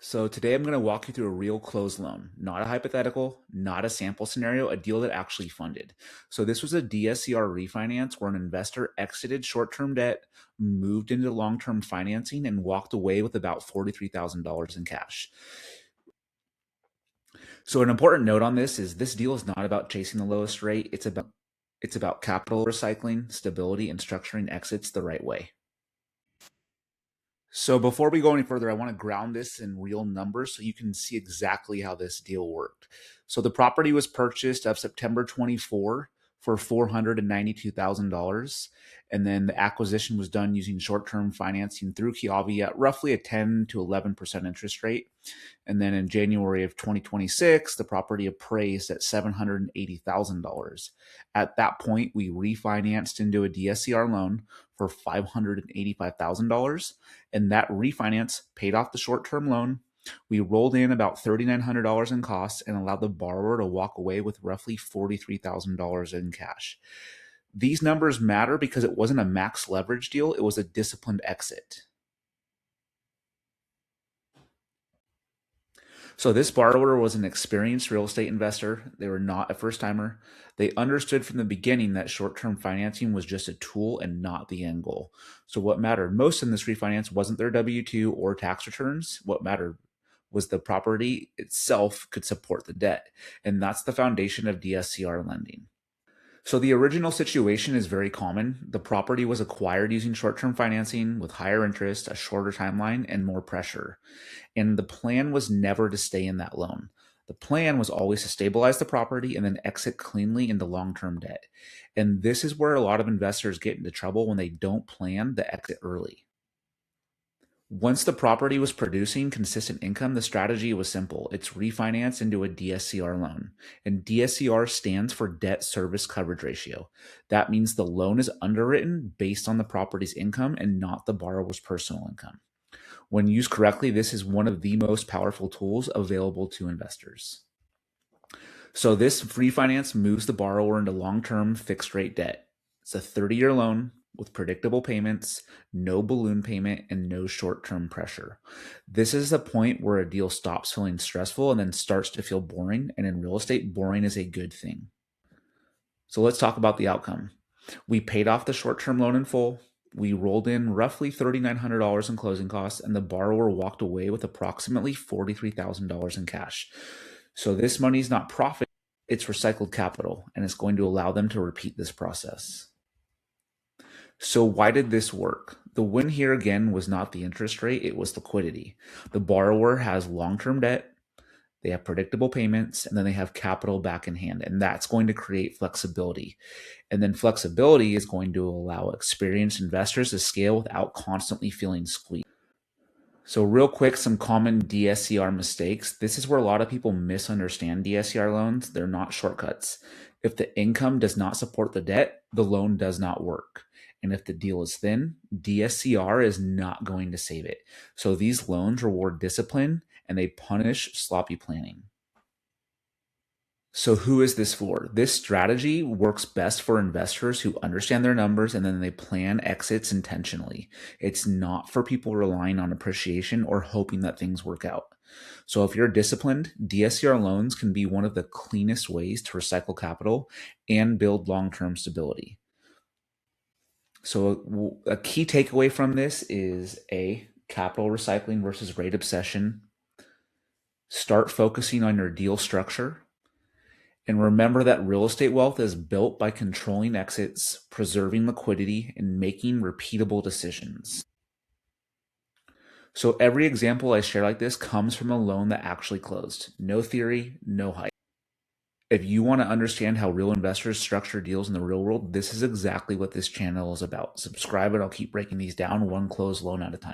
So today I'm going to walk you through a real closed loan, not a hypothetical, not a sample scenario, a deal that actually funded. So this was a DSCR refinance where an investor exited short-term debt, moved into long-term financing, and walked away with about $43,000 in cash. So an important note on this deal is not about chasing the lowest rate. It's about capital recycling, stability, and structuring exits the right way. So before we go any further, I want to ground this in real numbers so you can see exactly how this deal worked. So the property was purchased of September 24 for $492,000. And then the acquisition was done using short-term financing through Kiavi at roughly a 10 to 11% interest rate. And then in January of 2026, the property appraised at $780,000. At that point, we refinanced into a DSCR loan for $585,000. And that refinance paid off the short-term loan. We rolled in about $3,900 in costs and allowed the borrower to walk away with roughly $43,000 in cash. These numbers matter because it wasn't a max leverage deal, it was a disciplined exit. So this borrower was an experienced real estate investor. They were not a first timer. They understood from the beginning that short-term financing was just a tool and not the end goal. So what mattered most in this refinance wasn't their W-2 or tax returns. What mattered was the property itself could support the debt. And that's the foundation of DSCR lending. So the original situation is very common. The property was acquired using short-term financing with higher interest, a shorter timeline, and more pressure. And the plan was never to stay in that loan. The plan was always to stabilize the property and then exit cleanly into long-term debt. And this is where a lot of investors get into trouble when they don't plan the exit early. Once the property was producing consistent income, the strategy was simple. It's refinance into a DSCR loan. And DSCR stands for debt service coverage ratio. That means the loan is underwritten based on the property's income and not the borrower's personal income. When used correctly, this is one of the most powerful tools available to investors. So this refinance moves the borrower into long-term fixed rate debt. It's a 30-year loan with predictable payments, no balloon payment, and no short-term pressure. This is the point where a deal stops feeling stressful and then starts to feel boring. And in real estate, boring is a good thing. So let's talk about the outcome. We paid off the short-term loan in full. We rolled in roughly $3,900 in closing costs, and the borrower walked away with approximately $43,000 in cash. So this money is not profit, it's recycled capital, and it's going to allow them to repeat this process. So why did this work? The win here again was not the interest rate, it was liquidity. The borrower has long-term debt, they have predictable payments, and then they have capital back in hand. And that's going to create flexibility. And then flexibility is going to allow experienced investors to scale without constantly feeling squeezed. So real quick, some common DSCR mistakes. This is where a lot of people misunderstand DSCR loans. They're not shortcuts. If the income does not support the debt, the loan does not work. And if the deal is thin, DSCR is not going to save it. So these loans reward discipline and they punish sloppy planning. So who is this for? This strategy works best for investors who understand their numbers and then they plan exits intentionally. It's not for people relying on appreciation or hoping that things work out. So if you're disciplined, DSCR loans can be one of the cleanest ways to recycle capital and build long-term stability. So a key takeaway from this is capital recycling versus rate obsession. Start focusing on your deal structure. And remember that real estate wealth is built by controlling exits, preserving liquidity, and making repeatable decisions. So every example I share like this comes from a loan that actually closed. No theory, no hype. If you want to understand how real investors structure deals in the real world, this is exactly what this channel is about. Subscribe and I'll keep breaking these down one closed loan at a time.